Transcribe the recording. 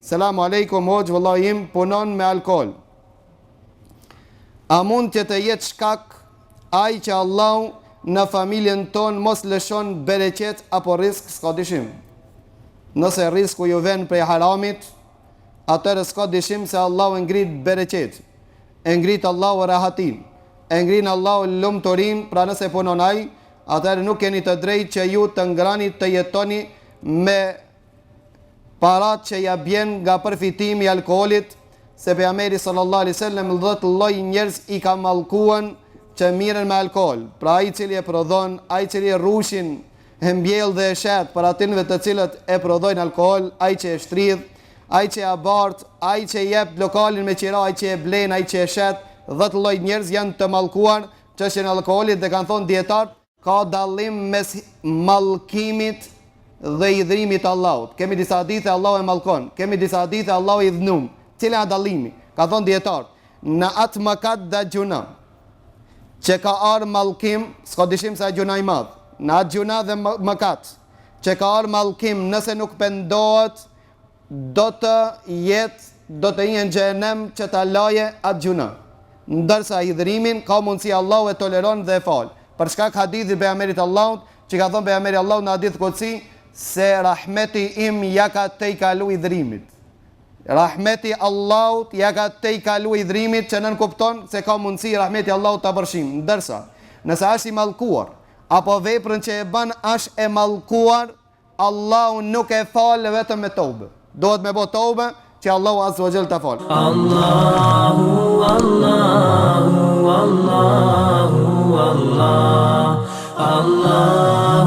Selamu alejkum, hoxh, vëllai im punon me alkool. A mund që të jetë shkak ai që Allahu në familjen tonë mos lëshon bereqet apo risk? S'ka dyshim. Nëse risku ju vjen prej haramit, atëherë s'ka dyshim se Allahu e ngrit bereqet, e ngrit Allahu rahatin, e ngrin Allahu lumturin. Pra nëse punon ai, atëherë nuk keni të drejtë që ju të ngrani të jetoni me parat që ja bjen nga përfitimi i alkoolit, se pejgamberi sallallahu alaihi wasallam 10 lloj njerëz i ka mallkuan që mirën me alkool. Pra ai i cili e prodhon, ai i cili rrushin e mbjell dhe e shet për atinve të cilët e prodhojnë alkool, ai që e shtridh, ai që e abart, ai që jep lokalin me qira, ai që e blen, ai që e shet, 10 lloj njerëz janë të mallkuar çështjen e alkoolit dhe kanë thonë dietar, ka dallim mes mallkimit dhe i dhrimit Allahut. Kemi disa hadithe Allahu e mallkon, kemi disa hadithe Allahu i dhnum. Cila është dallimi? Ka thonë dietar, në atë mëkat dhe gjuna që ka arë mallkim, s'ka dyshim se gjuna i madh. Në atë gjuna dhe mëkat që ka arë mallkim, nëse nuk pendohet, do të jenë në xhenem që ta laje atë gjuna. Ndërsa i dhrimin ka mundësi Allahu e toleron dhe e fal. Për shkak hadithit pejgamberit Allahut, që ka thonë pejgamberi Allahut në hadith qudsi, se rahmeti im ja ka te i kalu i dhrimit. Rahmeti Allahut ja ka te i kalu i dhrimit, që nën kupton se ka mundësi rahmeti Allahut ta përshim. Ndërsa, nëse është i mallkuar, apo veprën që e bën është e mallkuar, Allahu nuk e falë vetëm me tobe. Dohet me bë tobe që Allahu azza wa jall ta falë. Allahu, Allahu, Allahu, Allah, Allah.